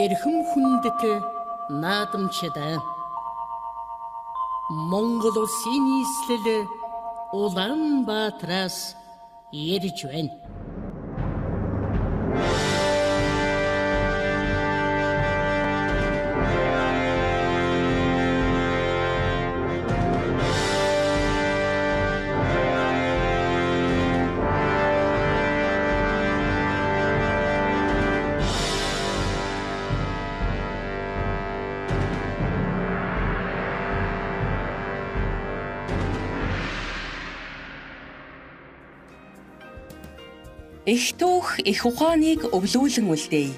эрхэм хүндэх наадамчдаа Монгол улсын нийслэл Улаанбаатараас ярьж байна. Их түүх их ухааныг өвлүүлэн үлдээе.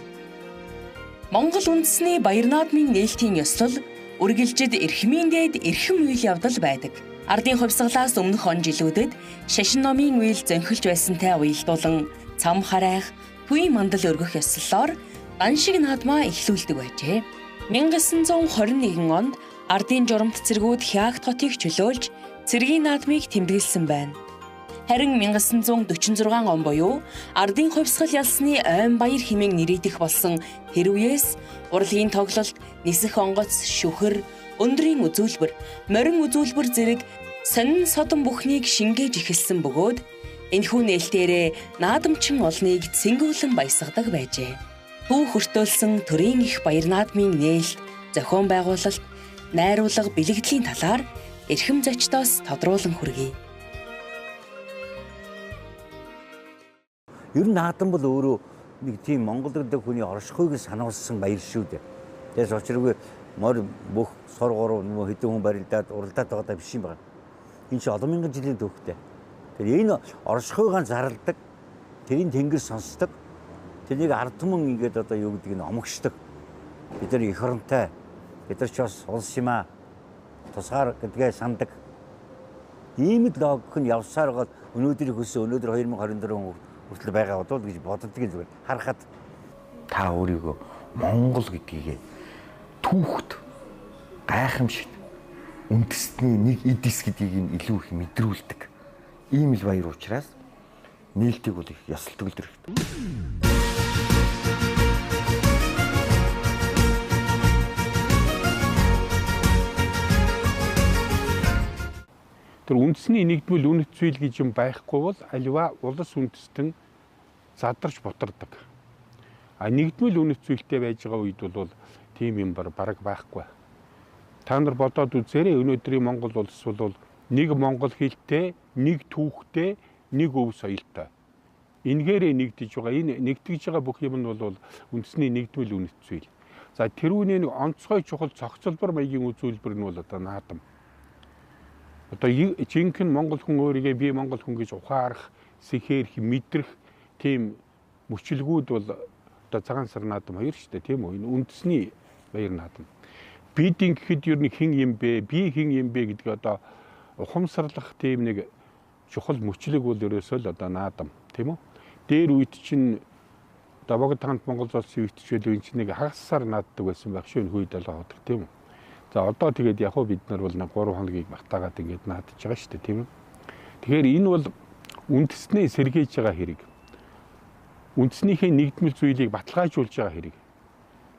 Монгол үндэсний баяр наадмын нээлтийн ёслол үргэлжид эрхмийн дээд эрхэм үйл явдал байдаг. Ардын хувьсгалаас өмнөх он жилүүдэд шашин номын үйл зөнхөлж байсантай уялдуулан цам харайх, төвийн мандал өргөх ёслолоор ганшиг наадмаа эхлүүлдэг байжээ. 1921 онд ардын журамт цэргүүд Хягт хотыг чөлөөлж цэргийн наадмыг тэмдэглэсэн байна. Харин 1946 он буюу ардын хувьсгал ялсны ойн баяр хэмээн нэрийдэх болсон тэр үеэс урлагийн тоглолт, нисэх онгоц, шүхэр, өндрийн үзүүлбэр, морин үзүүлбэр зэрэг сонин содон бүхнийг шингээж эхэлсэн бөгөөд энэхүү нээлтээрээ наадамчин олныг цэнгүүлэн баясгадаг байжээ. Түүх өртөөлсөн төрийн их баяр наадмын нээлт, зохион байгуулалт, найруулга, бэлэгдлийн талаар эрхэм зочдоос тодруулан хүргэе. Ер нь наадам бол өөрөө нэг тийм Монгол гэдэг хүний оршихуйг сануулсан баяр шүү дээ. Тэгээс очиргүй морь бүх соргоор нөгөө хэдэн хүн барилдаад уралдаад байгаа биш юм байна. Энэ чинь олон мянган жилийн түүхтэй. Тэгэхээр энэ оршихуйгаа зарладаг, тэрийн тэнгэр сонсдог, тэрнийг ард түмэн ингээд одоо юу гэдэг нь омгшдог. Бид нар эх оронтой, бид нар ч бас улс юм аа, тусгаар гэдгээ сандаг. Ийм л логик нь явсаар гол өнөөдрийн хөсөө өнөөдөр 2024 хүртэл байгаа бодвол гэж боддгийг зүгээр харахад та өөрийгөө Монгол гэдгийг түүхт гайхамшигт үндэстний нэг эдис гэдгийг нь илүү их мэдрүүлдэг. Ийм л баяр учраас нээлтийг бол их ёсолдог л хэрэгтэй. Тэр үндэсний нэгдмэл үнэт зүйл гэж юм байхгүй бол аливаа улс үндэстэн задарч ботардаг. А нэгдмэл үнэт зүйлтэй байж байгаа үед бол тийм юм бараг байхгүй. Та нар бодоод үзээрэй, өнөөдрийн Монгол улс бол нэг монгол хэлтэй, нэг түүхтэй, нэг өв соёлтой. Энгээрээ нэгдэж байгаа. Энэ нэгтгэж байгаа бүх юм нь бол үндэсний нэгдмэл үнэт зүйл. За тэрүүний нэг онцгой чухал цогцлбор маягийн үзүүлбэр нь бол одоо наадам. Одоо жинхэнэ монгол хүн өөрийгөө би монгол хүн гэж ухаарах, сэхээрх, мэдрэх тийм мөчлгүүд бол одоо цагаан сар наадам хоёр шүү дээ, тийм үү? Энэ үндэсний баяр наадам. Бидийн гэхэд ер нь хэн юм бэ? Би хэн юм бэ гэдгийг одоо ухамсарлах тийм нэг чухал мөчлөг бол ерөөсөө л одоо наадам, тийм үү? Дээр үед чинь одоо богд ханд Монгол улсын үед ч үл энэ чинь нэг хагасаар нааддаг байсан байх шүү, хүйд алга ходог, тийм үү? За одоо тэгээд яг бид нар бол 3 хоногийг багтаагаад ингээд наадж байгаа шүү дээ, тийм үү? Тэгэхээр энэ бол үндэснээ сэргээж байгаа хэрэг. Үндэснийхээ нэгдмэл зүйлийг баталгаажуулж байгаа хэрэг.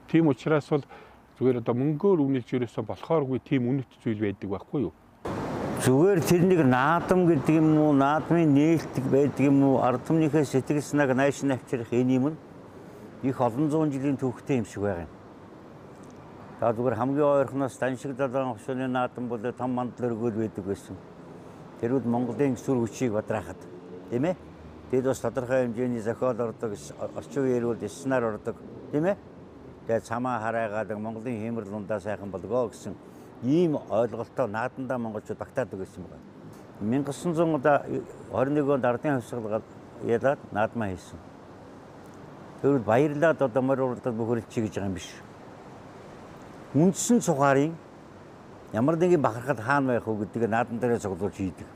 Тийм учраас бол зүгээр одоо мөнгөөр үнэлж ерөөсөө болохооргүй тийм үнэт зүйл байдаг байхгүй юу? Зүгээр тэр нэг наадам гэдэг юм уу, наадмын нээлт байдаг юм уу, ард түмнийхээ сэтгэл санааг найшин авчрах энэ юм нь их олон зуун жилийн түүхтэй юм шиг байгаа юм. Та зүгээр хамгийн ойрхоноос Даншиг далайн хошууны наадам бол том мандал өргөөл байдаг байсан. Тэрүүд Монголын сүр хүчийг бадраахад, тийм ээ? Тэд бас тодорхой хэмжээний зохиол ордог, орчин үеэр бол эснаар ордог, тийм ээ? Тэгээд цамаа хараагаад Монголын хэмэрл ундаа сайхан болгоо гэсэн ийм ойлголтоо наадандаа монголчууд багтаадаг гэсэн юм байна. 1921 онд ардын хувьсгал ялаад наадмаа хийсэн. Тэрүүд баярлаад одоо морь уралдаад бөхөрлөж гэж байгаа юм биш. Үндсэн цугаарын ямар нэгэн бахархал хаана байх вэ гэдгийг наадан дээрээ цуглуулж хийдэг.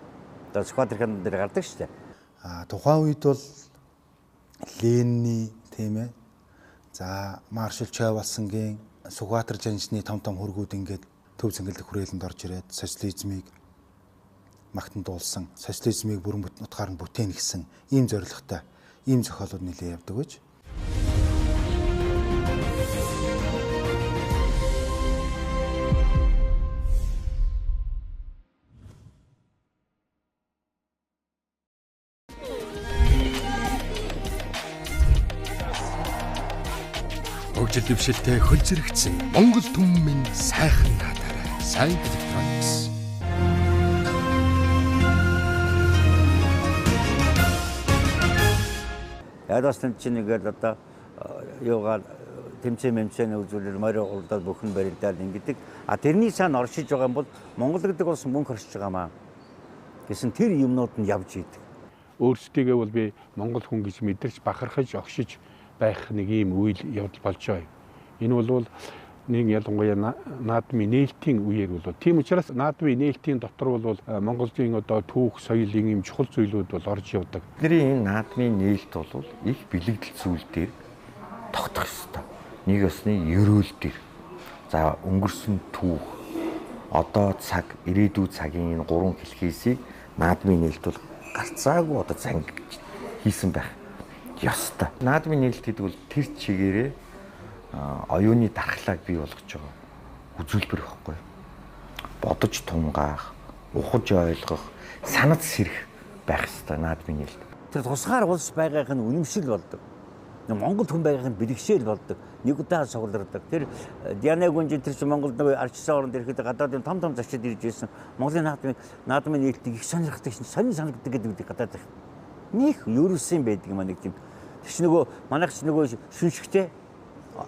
Одоо Сквадрикан дээр гардаг шүү дээ. Тухайн үед бол Ленины тийм ээ. За Маршал Чавалсангийн Сүхбаатар жаншны том хөргүүд ингээд төв цэнгэлдэх хүрээлэнд орж ирээд социализмыг магтанд дуулсан, социализмыг бүрэн утгаар нь бүтээн гэсэн ийм зорилготой ийм зохиолууд нэлээд явдаг гэж. ажил бишэлтэй хөл зэрэгцсэн Монгол түмэн минь сайхан наадаарай. Сайн Electronics. Ядасны чинь ингээд одоо юугаар тэмцээн үзүүлэр морь урдаад бүхэн барилдаад ингэдэг. А тэрний цаана оршиж байгаа юм бол Монгол гэдэг улс мөнгө оршиж байгаамаа гэсэн тэр юмнууд нь явж идэг. Өөрсдийгөө бол би Монгол хүн гэж мэдэрч бахархаж огшиж байх нэг ийм үйл явдал болж байгаа. Энэ бол нэг ялангуяа наадмын нээлтийн үеэр бол тийм учраас наадмын нээлтийн дотор бол Монголын одоо түүх соёлын ийм чухал зүйлүүд бол орж явдаг. Бидний энэ наадмын нээлт бол их бэлэгдэл зүйл дээр тогтох ёстой. Нэг ёсны ерөөл дээр. За өнгөрсөн түүх, одоо цаг, ирээдүйн цагийн энэ гурван хэлхээсийг наадмын нээлт бол гарцаагүй одоо зангиж хийсэн байх ёстой. Наадмын нээлт гэдэг бол тэр чигээрээ оюуны дархлааг бий болгож байгаа үзүүлбэр байхгүй. Бодож тунгаах, ухаж ойлгох, санаж сэрэх байх ёстой наадмын нээлт. Тэр тусгаар улс байгаагын үнэмшил болдог. Монгол хүн байгаагын бэлгшээл болдог. Нэг удаа цуглардаг. Тэр Диана гүнжин тэр чинь Монголд арчсан оронд ирэхэд гадаадын том зочид ирж ирсэн. Монголын наадмын нээлтийг их сонирхдаг шин санагддаг гэдэг гадаад их. Них ерөөсөн байдаг юм нэг тийм. Тэр чинь нөгөө манайх чинь нөгөө шүншигтэй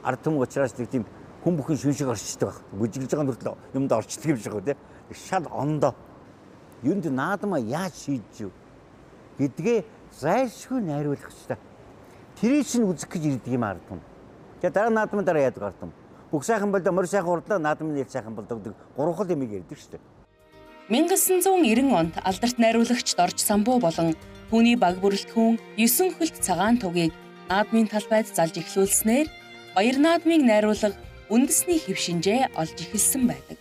ард түмэн учраас нэг тийм хүн бүхэн шүншиг орчдөг баг. Бүжиглж байгаа нүртэл юмд орчдөг юм шиг үү те. Шал ондоо. Юунд наадмаа яаж шийдэж юу гэдгээ зайлшгүй найруулах хэрэгтэй. Тэрийг чинь үзэх гэж ирдэг юм ард түмэн. Тэгээ дараа наадмын дараа яадаг ард түмэн. Бүх сайхан болдоо морь сайхан урдлаа наадмын нээлт сайхан болдог гэдэг гурван юм ярьдаг шүү дээ. 1990 онд алдарт найруулагчд Орж Самбуу болон түүний баг бүрэлдэхүүн 9 хөлт цагаан тугийг наадмын талбайд залж эхлүүлснээр баяр наадмыг найруулга үндэсний хэв шинжээ олж эхэлсэн байдаг.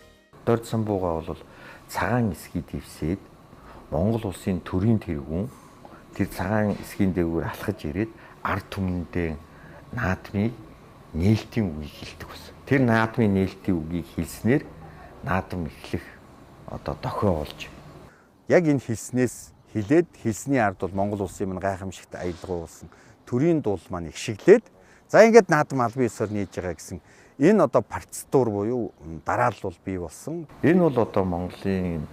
Орж Самбууга бол цагаан эсгий дэвсээд Монгол улсын төрийн тэргүүн тэр цагаан эсгийн дээгүүр алхаж ирээд ард түмэндээ наадмыг нээлтийн үгийг хэлдэг байсан. Тэр наадмын нээлтийн үгийг хэлснээр наадам эхлэх одоо дохио болж. Яг энэ хэлснээс хилээд хэлсний ард бол Монгол улсын минь гайхамшигт аялал болсон. Төрийн дуул маань их шиглээд за ингээд наадам албан ёсоор нээж байгаа гэсэн энэ одоо процедур буюу дараалал бол бий болсон. Энэ бол одоо Монголын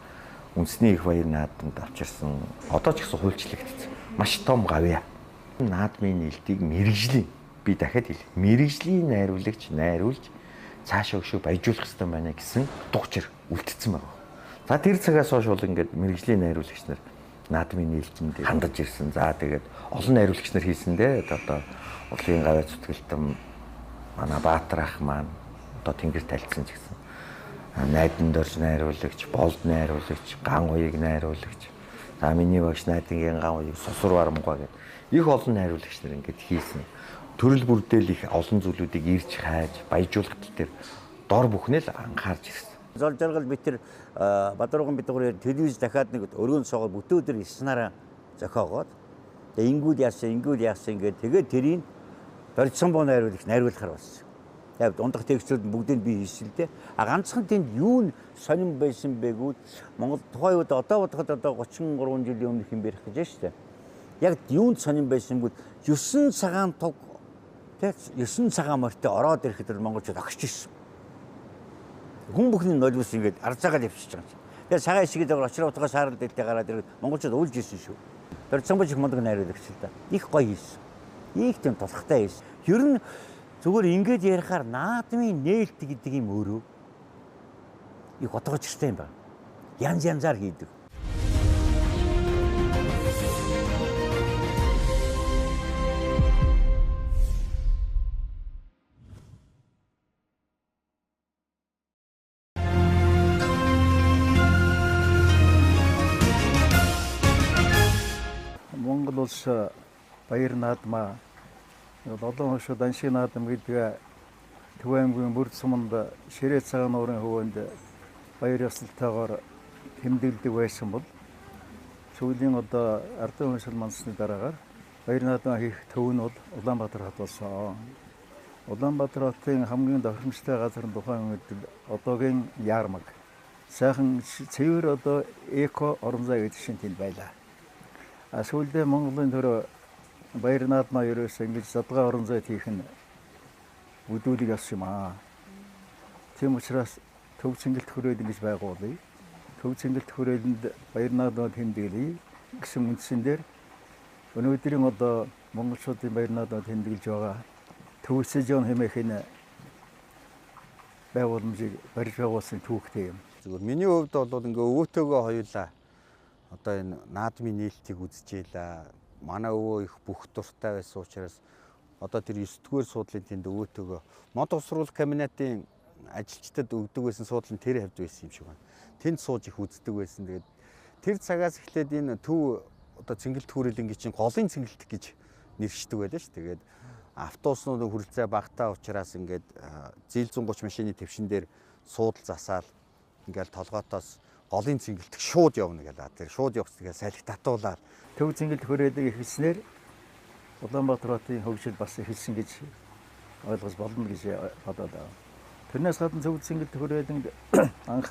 үндэсний их баяр наадамд авчирсан одоо ч гэсэн хуульчлагдсан маш том гавья. Наадмын нээлтийг мэрэгжлийн би дахиад хэле. Мэрэгжлийн найруулагч найруулж цаашаа өшөө баяжуулах хэрэгтэй байна гэсэн дугчир үлдсэн байна. За тэр цагаас хойш бол ингээд мэрэгжлийн найруулагч нар наадмын нээлтэнд хандаж ирсэн. За тэгээд олон найруулагч нар хийсэн дээ. Одоо урлагийн гавьяа зүтгэлтэн манай Баатар ах маань одоо тэнгэр талцсан ч гэсэн. Найдан дорж найруулагч, болд найруулагч, ган уяг найруулагч. За миний багш Найдангийн ган уяг Сосур Барамгаа гэдэг их олон найруулагч нар ингээд хийсэн. Төрөл бүрдэл их олон зүйлүүдийг ирж хайж, баяжуулалт дээр дор бүхнээ л анхаарч ирсэн. Зол жаргал бид тэр Бадарган бидгээр телевиз дахиад нэг өргөн согоо бүтэн өдөр яснараа зохиогоод тэгээ ингүүд яасан ингээд тэгээд тэрийг Орж Самбуу найруулахаар болсон. Яг ундах текстүүд бүгдийг би хийсэн л дээ. А ганцхан тэнд юу сонирн байсан бэгүүд Монгол тухайн үед одоо бодоход одоо 33 жилийн өмнөх юм барих гэж шүү дээ. Яг юунд сонирн байсан бүүд 9 цагаан туг тэг 9 цагаан морьтой ороод ирэхэд монголчууд огч ирсэн. Хүн бүхний нойлбос ингээд арцаагаад явчихж байгаа юм. Тэгээ цагаан ишгийг дээр очроо утгаа шаарал дээлтэй гараад ирээд монголчууд уйлж ирсэн шүү. Орж Самбуу их мундаг найруулагч л да. Их гоё хийсэн. Их тийм тулхтай хийсэн. Ер нь зүгээр ингээд ярихаар наадмын нээлт гэдэг юм өөрөө их утгачтай юм байна. Янзаар хийдэг. Монгол улс баяр наадмаа долоон хошууд аншиг наадам гэдэг Төвөөнгийн бүрд суманд Ширээ цагаан нуурын хөвөнд баяр ёслолтойгоор тэмдэглэдэг байсан бол сүүлийн одоо ардын уншил мансны дараагаар баяр наадмаа хийх төв нь бол Улаанбаатар хот болсон. Улаанбаатар хотын хамгийн тохиромжтой газар нь тухайн үед одоогийн Яармаг. Сайхан цэвэр одоо эко орон зай гэдэг шиг тэнд байлаа. Сүүлдээ Монголын төр баяр наадмаа ерөөсөө ингэж задгаа орон зайд хийх нь өдөлийг асууж юм аа. Тийм учраас төв цэнгэлт хүрээлэн гэж байгуулъя. Төв цэнгэлт хүрээлэнд Баярнаадмаа тэмдэглэе гэсэн үндсэн дээр өнөөдрийн одоо монголчуудын Баярнаадмаа тэмдэглэж байгаа төв сезон хэмээх байгууламжийг барьж байгуулсан түүхтэй юм. Зүгээр миний хувьд бол ингээ өвөөтөөгөө хоёулаа одоо энэ наадмын нээлтийг үзчихээлээ. Манай өвөө их бүх дуртай байсан учраас одоо тэр 9-р суудлын тэнд өвөөтөөгөө мод усруулах кабинетын ажилчдад өгдөг байсан суудлын тэр хавьд байсан юм шиг байна. Тэнд сууж их үздэг байсан. Тэгээд тэр цагаас эхлээд энэ төв одоо цэнгэлт хүрээлэнгийн чинь голын цэнгэлт гэж нэршдэг байлаа ш. Тэгээд автобуснууд хүрэлцээ багтаа учраас ингээд зээл 130 машины твшин дээр суудал засаал ингээл толгоотоос голын цэнгэлт шууд явна гэлээ. Тэр шууд явцгаа салхи татуулаад төв цэнгэлт хүрээлэг ихэлснээр Улаанбаатар хотын хөгжил бас ихэлсэн гэж ойлгож болно гэж бодоод байна. Тэрнээс гадна төв цэнгэлт хүрээлэнд анх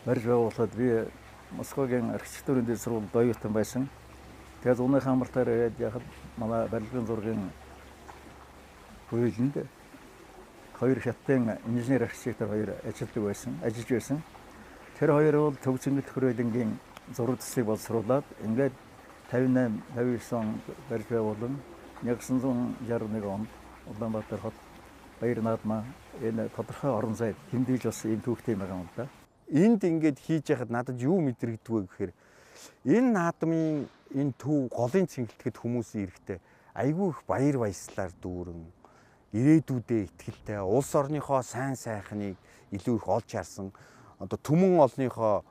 барьж байгуулахад би Москвагийн архитектурын дэд сургуульд оюутан байсан. Тэгээд уны хамартаар ирээд яхад манай барилгын зургийн хүрээлэнд хоёр хятадын инженер архитектор хоёр ажиллаж байсан. Тэр хоёр бол төв цэнгэлт хүрээлэнгийн зураг төслийг боловсруулад ингээд 58-59 барьж байгуулан 1961 онд Улаанбаатар хот Баярнаадмаа энэ тодорхой орон зайд хэмдэглэж бас ийм түүхтэй байгаа юм да. Энд ингээд хийж яхад надад юу мэдрэгддэг вэ гэхээр энэ наадмын энэ төв голын цэнгэлтгэд хүмүүсийн эрэхтэй айгүй их баяр баясгалаар дүүрэн ирээдүйдээ итгэлтэй улс орныхоо сайн сайхныг илүү их олж харсан одоо түмэн олныхоо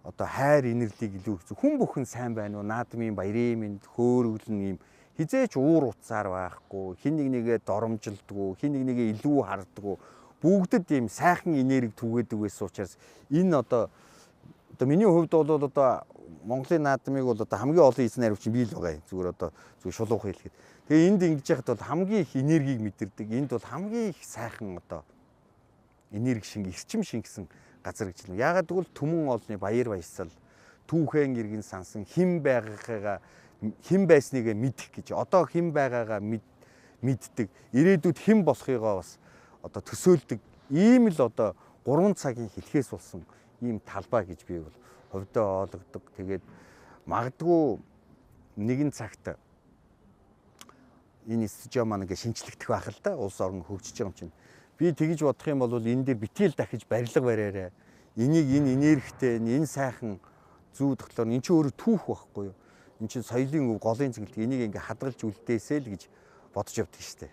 одоо хайр инэрлийг илүү их хүн бүхэн сайн байна уу наадмын баярын мэнд хөөрөглөн юм хизээч уур уцаар байхгүй хин нэг нэгээ доромжилдгүү хин нэг нэгээ илүү хардгүү бүгдэд ийм сайхан энерги түгээдэг байсан учраас энэ одоо миний хувьд бол одоо Монголын наадмыг бол одоо хамгийн олон эзэн хариуч би л байгаа юм зүгээр одоо зүгээр шулуух хэлэхэд тэгээ энд ингэж яхад бол хамгийн их энергийг мэдэрдэг энд бол хамгийн их сайхан одоо энерги шинг эрчим шингэсэн газар гэж юм. Яагаад гэвэл түмэн олны баяр баясгал түүхэн иргэн сансан хэн байсныг мэдэх гэж одоо хэн байгаагаа мэддэг ирээдүйд хэн болохыгоо бас одоо төсөөлдөг ийм л одоо 3 цагийн хэлхээс болсон ийм талбай гэж би бол хувьдаа ойлгодог. Тэгээд магадгүй нэгэн цагт энэ студио маань ингээ шинчлэгдэх байх л да. Улс орн хөгжиж байгаа юм чинь. Би тэгж бодох юм бол энэ дээр битэл дахиж барилга бариараа. Энийг энэ энергитэй, энэ сайхан зүү тогтлоор эн чинь өөрөө түүх байхгүй юу? Эн чинь соёлын өв, голын цэнгэлт энийг ингээ хадгалж үлдээсэй л гэж бодож явдаг штэ.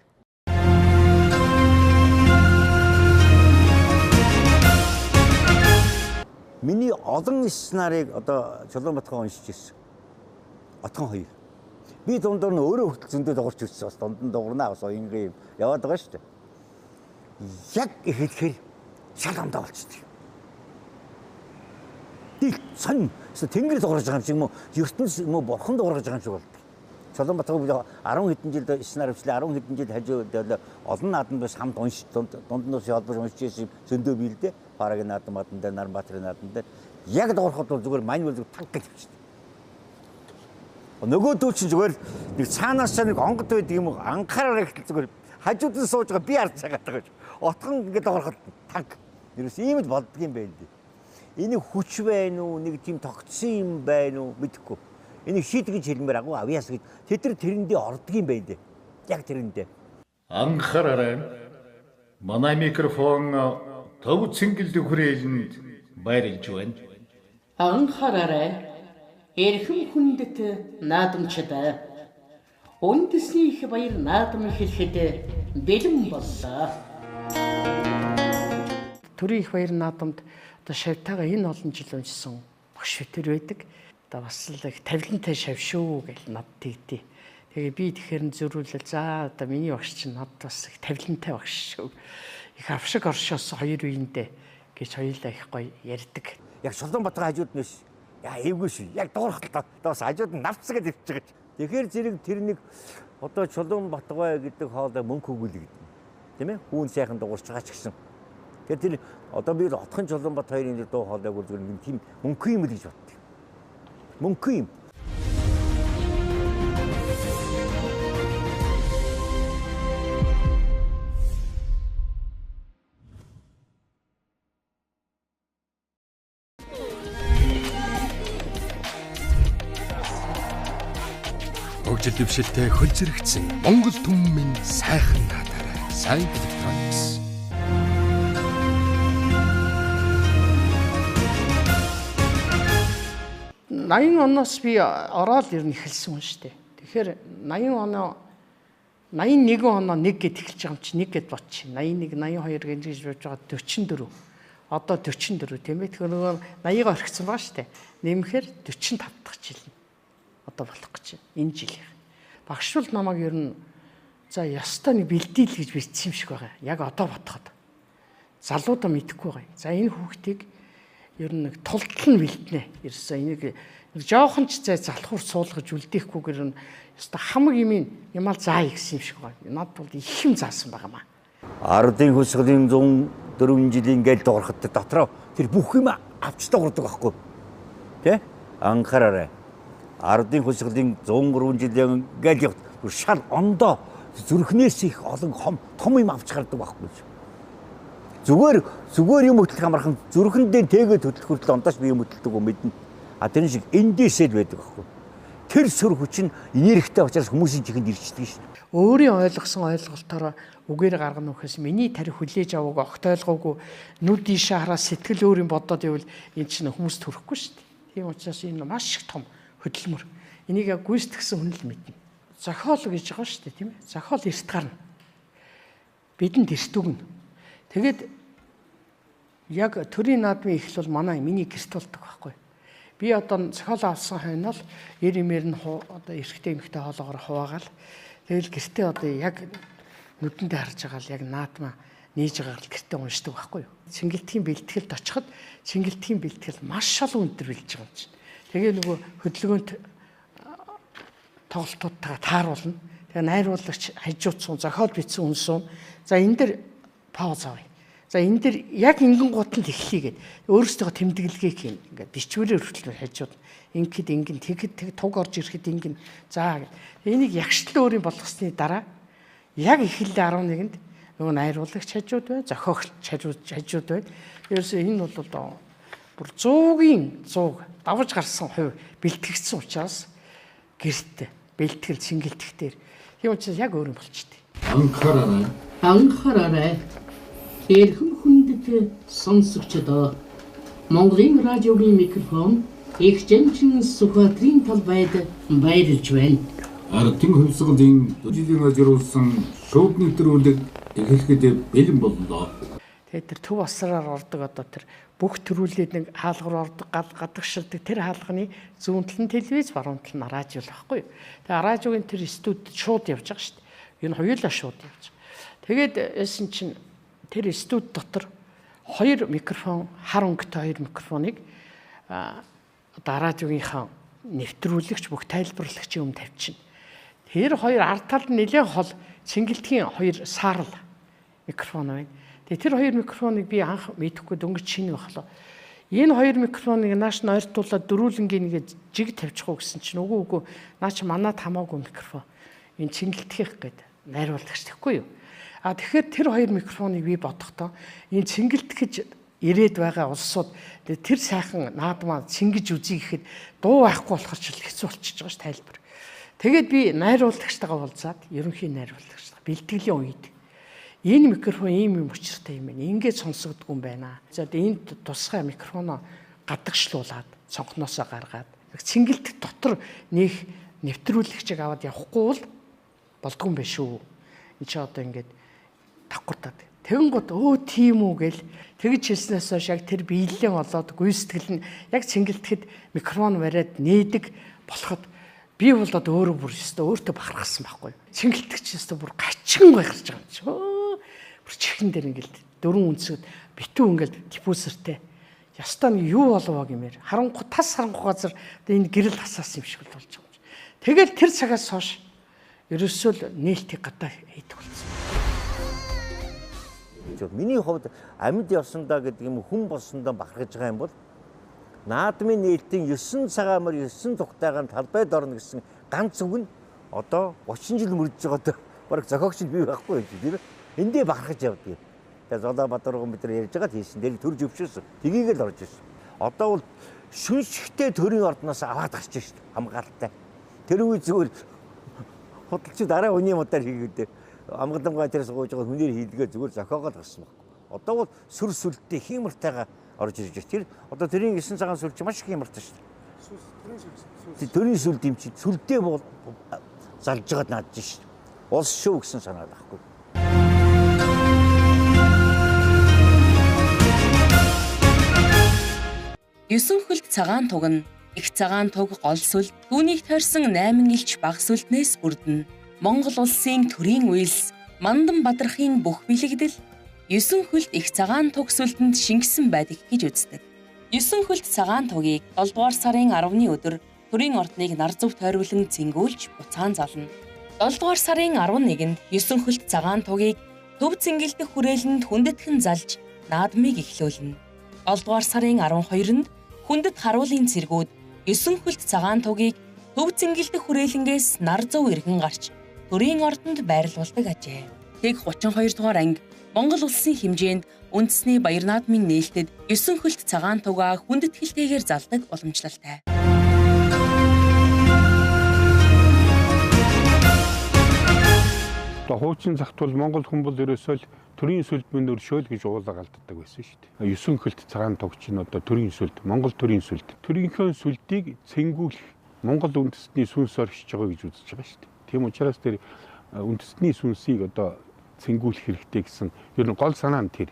Миний олон сценарийг одоо Чулуунбатхан уншиж ирсэн. Отгон хоёр. Би дундуур нь өөрөө хөтөл зөндөө дуурч ирсэн. Бас дунд нь дуурнаа бас ингээм яваад байгаа шүү дээ. Яг ихэхээр шалгамдаа болчихсон. Дил сон тэнгэр дуурж байгаа юм шиг юм уу? ертөнц юм уу бурхан дуурж байгаа юм шиг болдог. Чулуунбатхан 10 хэдэн жил сценар хвчлээ 10 хэдэн жил хажууд олон наадмаас хамт уншиж дунд нь холбож уншиж ирсэн зөндөө бий л дээ. Парагийн наадмадан дээр Наранбаатарын наадман дээр яг дуурахад бол зүгээр маньвал зүг танк гэж хэлчихсэн. Нөгөөдөө чинь зүгээр нэг цаанаас нэг онгод байдаг юм уу анхаараа ихтэл зүгээр хажууд нь сууж байгаа би харж байгаа гэж. Отгон ингээд дуурахад танк. Ерөөс ийм л болдго юм байна дээ. Энийг хүч байна уу нэг тийм тогтсон юм байна уу мэдэхгүй. Энийг шийд гэж хэлмээр агуу авьяас гэж тэд нар тэрэндээ ордог юм байна дээ. Яг тэрэндээ. Анхаараарай. Манай микрофон төв цэнгэлт хүрээлэнд баярлж байна. Анхаараарай. Эрхэм хүндэт наадамчдаа үндэсний их баяр наадам хэлэхэд бэлэн боллоо. Төрийн их баяр наадамд одоо шавтайгаа энэ олон жил уншсан багш бүтэр байдаг. Одоо бас л их тавилантай шав шүү гэж над тэгдээ. Тэгээ би тэгэхээр зөрүүлэл за одоо миний багш чинь над бас их тавилантай багш шүү. Их авшиг оршоос хоёр үеиндээ гэж хоёулаа их гоё ярьдаг. Яг Чулуунбатхан хажууд нь биш. Яа эвгүй шүү. Яг дуурахтаа бас хажууд нь навцгээд ивчих гэж. Тэгэхээр зэрэг тэр нэг одоо Чулуунбатгай гэдэг хоолой мөнгө өгүүлэг гэдэг. Тийм ээ? Хүүн сайхан дуурч байгаа ч гэсэн. Тэгэхээр тэр одоо би Отхон Чулуунбат хоёрын дуу хоолойг бол зөвхөн нэг тийм мөнгө юм л гэж боддог. Мөнгө юм. хөгжил дэвшилтэй хөл зэрэгцэн Монгол түмэн сайхан наадаарай. Сайн Electronics. 80 оноос би ороод ер нь эхэлсэн хүн шүү дээ. Тэгэхээр 80 оноо 81 оноо 1 гэд эхэлж байгаа юм чи 1 гэд бодчих. 81, 82 гэж болж байгаа 44. Одоо 44 тийм ээ. Тэгэхээр нөгөө 80-га орхисон байгаа шүү дээ. Нэмэхээр 45 дахь жил. Одоо болох гэж байна. Энэ жилийн. Багшвал намайг ер нь за ястаа нэг бэлдээл гэж бичсэн юм шиг байгаа. Яг одоо бодоход. Залуудаа мэдэхгүй байгаа. За энэ хүүхдийг ер нь нэг тултал нь бэлднэ. Ерөөсөө энийг жоохон ч зай залхуур суулгаж үлдээхгүйгээр нь ёстой хамаг юмал заа гэсэн юм шиг байна. Над бол их юм заасан байгаа маа. Ардын хөсгөлийн 104 жилийн гээл дуурахад дотроо тэр бүх юм авч дуурдаг байхгүй. Тэ? Анхаараарай. Ардын хөсгөлийн 103 жилийн гээл шал ондоо зүрхнээс их олон том юм авч гардаг байхгүй. Зүгээр юм хөтлөх амархан зүрхэндээ тэгээд хөтлөх хүртэл ондооч би юм хөтлөдөг юм мэднэ. А тэр шиг эндээсэл байдаг байхгүй. Тэр сүр хүч нь энергитэй учраас хүмүүсийн чихэнд ирчдэг шин. Өөрийн ойлгосон ойлголтоор үгээр гаргана үхээс миний тарих хүлээж аваагүй огт ойлгоогүй нүд ийшээ хараа сэтгэл өөрийн бодоод ивэл эн чинь хүмүүст хүрэхгүй шүү дээ. Тийм учраас энэ маш их том хөдөлмөр. Энийг яг гүйцэтгсэн хүн л мэднэ. Зохиол гэж байгаа шүү дээ, тийм ээ. Зохиол эрт гарна. Бидэнд эрт өгнө. Тэгээд яг төрийн наадмын эхлэл манай миний гэрт болдог байхгүй. Би одоо зохиол авсан хойно л 90-ээр нь одоо эрэгтэй эмэгтэй хоолоогоор хуваагаал. Тэгэл гэртээ одоо яг нүдэндээ харж байгаа л яг наадмаа нээж байгаа л гэртээ уншдаг байхгүй юу. Цэнгэлтгийн бэлтгэлд очиход цэнгэлтгийн бэлтгэл маш олон өндөр бэлж байгаа юм чинь. Тэгээ нөгөө хөдөлгөөнт тоглолтуудтайгаа тааруулна. Тэгээ найруулагч хажуудсан зохиол бичсэн хүн сум. За энэ дэр пауз авъя. За энэ дэр яг ингэн гутал эхлэе гэд өөрөөсөө тэмдэглэгээ хийн. Ингээд бичвэрээр хүртэл хажууд ингээд ингэн тэгэд туг орж ирэхэд ингэн за энийг ягштал өөрийн болгосны дараа яг эхлэлээ 11-нд нөгөө найруулагч хажууд бай, зохиогч хажууд бай. Ерөөсөө энэ бол бүр 100-ийн 100 давж гарсан хувь бэлтгэгдсэн учраас гэрт бэлтгэл цэнгэлтгэхтэр тийм учраас яг өөр юм болчихдээ. Анхаараарай. Эрхэм хүндэт сонсогчдоо Монголын радиогийн микрофон Эгчэнчин Сүхбаатарын талбайд баярлж байна. Ардын хувьсгалын жилийн ажируулсан шууд нэвтрүүлэг эхлэхэд бэлэн боллоо. Тэгээд тэр төв асраар ордог одоо тэр бүх төрүүлээд нэг хаалгаар ордог гадагшилдаг тэр хаалганы зүүн тал нь телевиз, баруун тал нь радио л байхгүй юу. Тэгээд радиогийн тэр студид шууд явж байгаа шүү дээ. Энэ хоёулаа шууд явж. Тэгээд эсэн чинь тэр студ дотор 2 микрофон, хар өнгөтэй 2 микрофоныг одоо радиогийнхаа нэвтрүүлэгч бүх тайлбарлагчийн өмнө тавьчихна. Тэр 2 ард талд нэлээд хол цэнгэлтгийн 2 саарл микрофон байна. Тэгээ тэр 2 микрофоныг би анх мэдэхгүй дөнгөж шинэ бахлаа. Энэ 2 микрофоныг нааш нь ойртуулаад дөрүүлэнгийн нэгэ жиг тавьчих уу гэсэн чинь үгүй наач манад хамаагүй микрофон. Энэ цэнгэлтгийх гээд найруулагч тэгэхгүй юу? А тэгэхээр тэр 2 микрофоныг би бодохдоо энэ цэнгэлтгэж ирээд байгаа улсууд тэр сайхан наадмаа цэнгэж үзье гэхэд дуу байхгүй болохоор ч хэцүү болчихж байгаа ш тайлбар. Тэгээд би найруулагчтайгаа уулзаад ерөнхий найруулагчтай бэлтгэлийн үед энэ микрофон ийм юм учиртай юм байна. Ингээд сонсогддог юм байна. За энэ тусгай микрофоноо гадагшлуулад цонхноосоо гаргаад цэнгэлтэх дотор нэг нэвтрүүлэгчийг аваад явахгүй бол болдгүй юм байна шүү. Энд чи одоо ингээд давхартаад. Тэгэн гот тийм үү гэл тэгж хэлснээс хойш яг тэр биелэлэн олоод гүйцэтгэл нь яг цэнгэлтэхэд микрофон бариад нээдэг болоход би бол одоо өөрөө бүр өөртөө бахархсан байхгүй. Цэнгэлтэгч өстө бүр гачигн байхарч байгаа юм чи. Бүр чихэн дээр ингээд дөрвөн үнсэд битүү ингээд диффузертэй. Ястаа нэг юу болов гэмээр. Харангуй тас харангуй газар энэ гэрэл хасаасан юм шиг болж байгаа юм. Тэгэл тэр цагаас хойш ерөөсөө л нээлтийг гадаа хийдэг болсон. Миний хувьд амьд явсандаа гэдэг юм хүн болсондоо бахархаж байгаа юм бол наадмын нээлтийн 9 цагаан мөр 9 тухтайгаар талбайд орно гэсэн ганц үг нь одоо 30 жил мөрдөж байгаад бараг зохиогч бий байхгүй тийм ээ. Эндээ бахархаж явдаг. Тэгээ Золообаатаргон бид нар ярьж байгаа тийсэн дээр төрж өвчөөсөн. Тгийг л орж ирсэн. Одоо бол шүншигтэй төрийн ордноос аваад гарч ирсэн хамгаалалтай. Тэр үе зүгээр Худалч дараа хүний модаар хийгээд амгалангаа тэрс гоож байгаа хүнээр хийлгээ зүгээр зохиогоод гарсан баг. Одоо бол сүр сүлттэй хиймэртэйгээ орж ирж байна. Тэр одоо тэрийн 9 цагаан сүлж маш их хиймэртэй шүү дээ. Төрийн сүлд юм чи сүлдээ бол залж байгаад наадж шүү. Улс шүү гэсэн санаа байхгүй. Юсэн хөлт цагаан туг нь их цагаан туг гол сүлд түүнийг тойрсон 8 элч баг сүлднээс бүрдэнэ. Монгол улсын төрийн үйлс Мандан Бадрахын бүх бэлэгдэл Юсэн хөлт их цагаан туг сүлдэнд шингэсэн байдаг гэж үздэг. Юсэн хөлт цагаан тугийг 7 дугаар сарын 10-ны өдөр төрийн ордныг нар зөв тойруулан цэнгүүлж буцаан зална. 7 дугаар сарын 11-нд Юсэн хөлт цагаан тугийг төв цэнгэлдэх хүрээлэнд хүндэтгэн залж наадмыг эхлүүлнэ. 7 дугаар сарын 12-нд хүндэт харуулын цэргүүд Юсэн хөлт цагаан тугийг төв цэнгэлдэх хүрээлэнгээс нар зөв иргэн гарч төрийн ордонд байрлуулдаг ажээ. Тэг 32 дугаар анги Монгол улсын хэмжээнд үндэсний баяр наадмын нээлтэд Юсэн хөлт цагаан тугаа хүндэтгэлтэйгээр залдаг уламжлалтай. Хуучин цагт бол Монгол хүн бол ерөөсөө төрийн сүлбэнд өршөөл гэж уулаа галддаг байсан шүү дээ. Юсэн хөлт цагаан туг чинь одоо төрийн сүлд, Монгол төрийн сүлд. Төрийнхөө сүлдийг цэнгүүлэх Монгол үндэстний сүнс оршиж байгаа гэж үзэж байгаа шүү дээ. Тийм учраас тэр үндэстний сүнсийг одоо цэнгүүлэх хэрэгтэй гэсэн ер нь гол санаа нь тэр.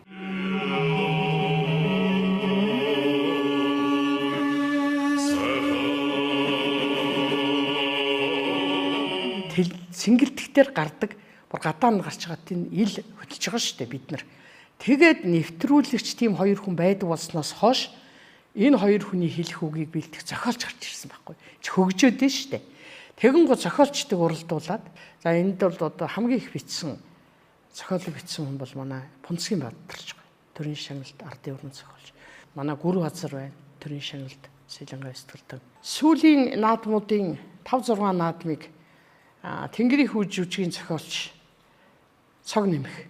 Цэнгэлдэгтэр гардаг бүр гадаа нь гарч байгаа тийм ил хөдөлж байгаа шүү дээ бид нар. Тэгээд нэвтрүүлэгч тийм хоёр хүн байдаг болсноос хойш энэ хоёр хүний хэлэх үгийг бэлдэх зохиолч гарч ирсэн байхгүй. Хөгжөөд нь шүү дээ. Тэгэн гоо зохиолчдыг уралдуулад за энд бол одоо хамгийн их бичсэн зохиолыг бичсэн хүн бол манай Пунцгийн Баатарч байгаа. Төрийн шагналд ардын өрнө зохиолч. Манай Гүр Хазар байна. Төрийн шагналд Сэлэнга эсгэлдэг. Сүүлийн наадмуудын 5-6 наадмыг Тэнгэрийн хүү жүжигийн зохиолч цог нэмэх.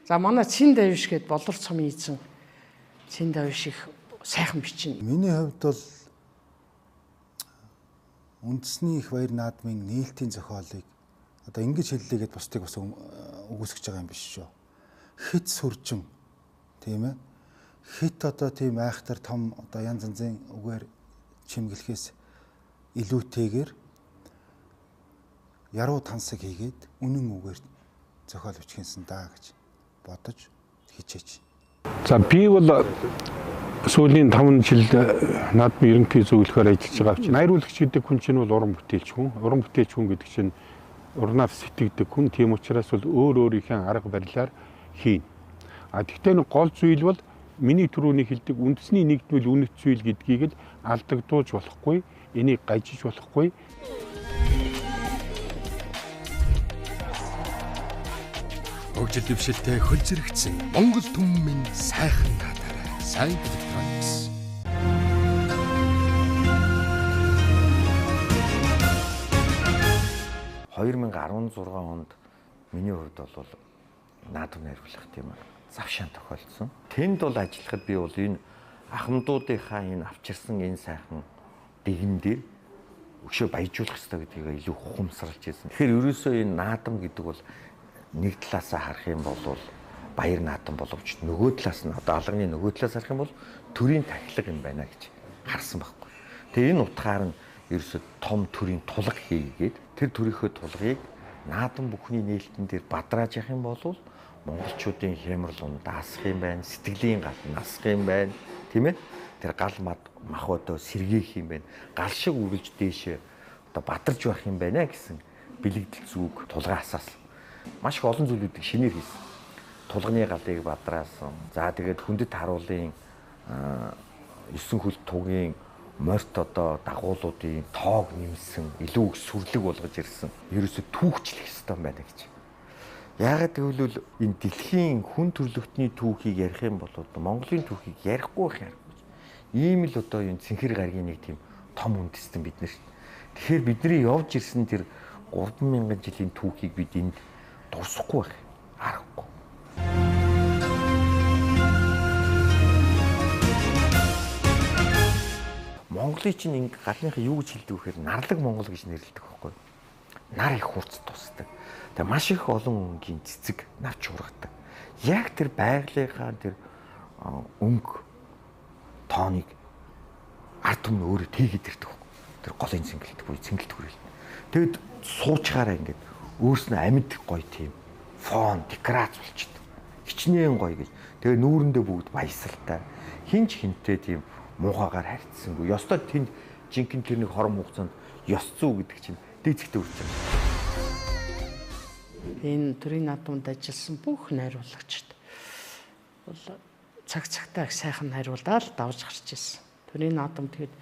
За манай Цэн Давиш гээд болор цомын эзэн Цэн Давиш их сайхан бичнэ. Миний хувьд бол үндэсний их баяр наадмын нээлтийн зохиолыг одоо ингэж хэллээгээд бусдыг бас үгүйсгэж байгаа юм биш шүү. Хит сүржин тийм ээ. Хит одоо тийм айхтар том одоо янз янзын үгээр чимгэлэхээс илүүтэйгээр яруу тансаг хийгээд үнэн үгээр зохиол бичгэнсэн даа гэж бодож хичээж. За би бол сүүлийн 5 жил наадмын ерөнхий зөвлөхөөр ажиллаж байгаа чинь найруулагч гэдэг хүн чинь бол уран бүтээлч хүн. Уран бүтээлч хүн гэдэг чинь урнаас сэтгэдэг хүн. Тийм учраас бол өөрийнхөө арга барилаар хийн. Тэгтээ нэг гол зүйл бол миний түрүүний хэлдэг үндэсний нэгдвэл үнэт зүйл гэдгийг л алдагдуулж болохгүй, энийг гажиж болохгүй. Хөгжил дэвшилтэй хөл зэрэгцэн Монгол түмэн сайхан наадаарай. Сайн Electronics. $2016 онд миний хувьд бол наадам найруулах тийм завшаан тохиолдсон. Тэнд бол ажиллахад би бол энэ ахмадуудынхаа энэ авчирсан энэ сайхан дэгэн дээр өшөө баяжуулах хэрэгтэй гэдгийг илүү ухамсарлаж ирсэн. Тэгэхээр ерөөсөө энэ наадам гэдэг бол нэг талаасаа харах юм бол баяр наадам боловч нөгөө талаас нь одоо алганы нөгөө талаас харах юм бол төрийн тахилга юм байна гэж харсан байхгүй. Тэгээ энэ утгаар нь ерөөсөө том төрийн тулга хийгээд тэр төрийнхөө тулгыг наадам бүхний нээлтэн дээр бадрааж явах юм бол монголчуудын хямрал унд даасах юм байна, сэтгэлийн гал насах юм байна, тийм ээ? Тэр гал мах одоо сэргээх юм байна. Гал шиг үргэлж дээшээ одоо бадарч байх юм байна гэсэн бэлэгдэл зүг тулгаа асаасан. Маш их олон зүйлүүдийг шинээр хийсэн. Тулганы галыг бадраасан. За тэгээд хүндэт харуулын 9 хөл тугийн морьт одоо дагуулуудын тоог нэмсэн, илүү их сүрлэг болгож ирсэн. Ерөөсө түүхчлэх ёстой байна гэж. Яагаад гэвэл энэ дэлхийн хүн төрөлхтний түүхийг ярих юм бол Монголын түүхийг ярихгүй байх юм. Ийм л одоо энэ цэнхэр гаргийн нэг тийм том үндэстэн бид нар. Тэгэхээр бидний явж ирсэн тэр 3000 жилийн түүхийг бид энд дурсахгүй байх аргагүй. Монголын чинь ингээ гадныхаа юу гэж хэлдэг вэхээр нарлаг Монгол гэж нэрлэдэг байхгүй. нар их хурц тусдаг. Тэгээ маш их олон өнгийн цэцэг навч ургадаг. Яг тэр байгалийнхаа тэр өнгө тооныг ард түмэн өөрөө тийгээд ирдэг. Тэр голын цэнгэлт буюу цэнгэлт хүрэл. Тэгэд суучгаараа ингээд өөрснөө амьд гоё тийм фон декорац болчихдог. Хичнээн гоё гэж. Тэгээ нүүрэндээ бүгд баясалтай. Хинч хинтээ тийм муухагаар харьцсангүй. Ёстой тэнд жинхэнэ тэрний хором хугацаанд ёс зүй гэдэг чинь дээцэгтэй үрж байгаа. Энэ төрийн наадамд ажилласан бүх найруулагчид бол цагтаа их сайхан найруулаад давж гарч ирсэн. Төрийн наадам тэгээд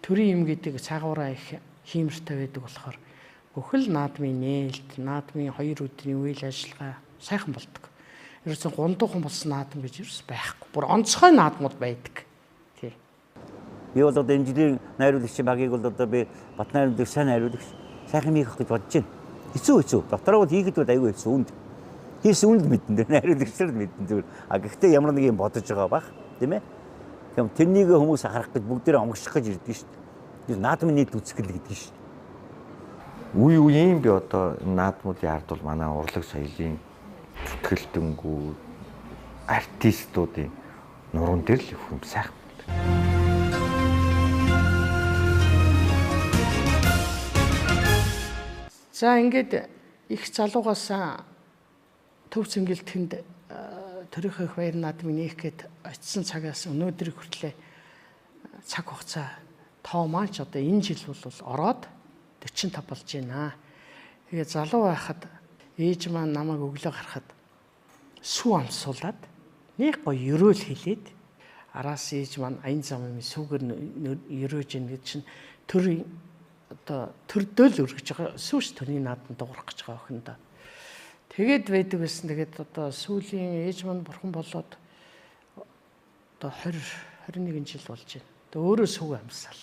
төрийн юм гэдэг цагаараа их хиймэртэй байдаг болохоор бүхэл наадмын нээлт, наадмын 2 өдрийн үйл ажиллагаа сайхан болдог. Ерөөсөн гундуухан болсон наадам гэж ерөөс байхгүй. Бүр онцгой наадмууд байдаг. Тий. Би бол одоо энэ жилийн найруулагчийн багийг бол одоо би бат найруулагч, сайн найруулагч сайхан хийх гэж бодож байна. Хэцүү. Дотороо бол хийгээд бол аюу хэцүү үнд. Хийс үнд мэдэн дээр найруулагчрал мэдэн зүгээр. А гэхдээ ямар нэг юм бодож байгаа бах, тийм ээ? Тэгм тэрнийг хүмүүс харах гэж бүгдээрээ онгоцох гэж ирдэг шүү дээ. Тэр наадмын нийт үзэсгэлэл гэдэг шүү дээ. Үе үеийн би одоо наадмуудын ард бол манай урлаг соёлын зүтгэлтэнгүү артистуудын нуруунд дээр л их юм сайхан. За ингээд их залуугаас төв цэнгэлтэнд төрийнхөө их баяр наадмыг нээх гээд очисон цагаас өнөөдрийг хүртлээр цаг хугацаа тоо маань ч одоо энэ жил бол ороод 45 болж байна. Тэгээ залуу байхад ээж маань намайг өглөө гарахад сүү амсуулаад нэг гоё өрөөл хэлээд араас ээж маань аян зам юм сүүгээр өрөөж ийн гэж чинь төрийн одоо төрдөл өргөж байгаа сүүш төрийн наадам дуурах гэж байгаа охиндоо. Тэгээд байдаг байсан. Тэгээд одоо сүүлийн ээж маань бурхан болоод одоо 21 жил болж байна. Тэгээд өөрөө сүү амсаал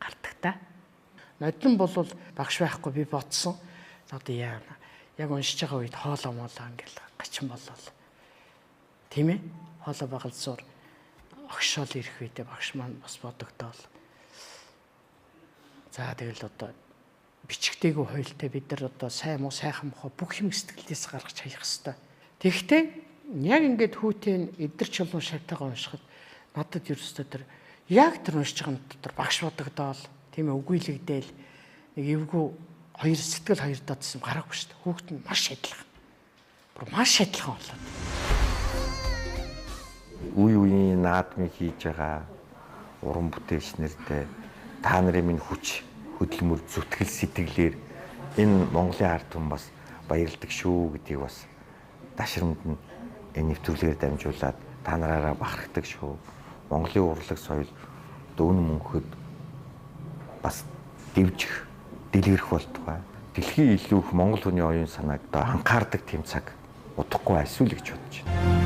гардаг та. Нодлон бол багш байхгүй би бодсон. Одоо яана. Яг уншиж байгаа үед хоолоо моолоо ингээл гачин болол. Тийм ээ? Хоолоо багалзуур огшоол ирэх үедээ багш маань бас бодогдоол. За тэгэл одоо бичгтэйгөө хоёлтай бид нар одоо сайн муу сайхан мохоо бүх юм сэтгэлдээс гаргаж хаях хэвээр. Тэгэхдээ яг ингээд хүүтэн эдгэр чулуун шавтайгаа уншихад надад ерөөсөө тэр яг тэр уншиж байгаа дотор багш бодогдоол тийм ээ үгүйлэгдээл нэг эвгүй хоёр сэтгэл хоёр дадсан гараагүй шүү дээ. Хүүхэд нь маш адилхан. Бүр маш адилхан болоод. Үе үеийн наадмыг хийж байгаа уран бүтээлч нартай та нарын минь хүч хөдөлмөр зүтгэл сэтгэлээр энэ Монголын ард түмэн бас баярлдаг шүү гэдгийг бас дашрамд нь энэ нэвтрүүлгээр дамжуулаад та нараараа бахархдаг шүү. Монголын урлаг соёл дүүн мөнхөд бас дэвжих, дэлгэрэх болтугай. Дэлхийн илүү их Монгол хүний оюун санааг анхаардаг тийм цаг удахгүй эсвэл гэж бодож байна.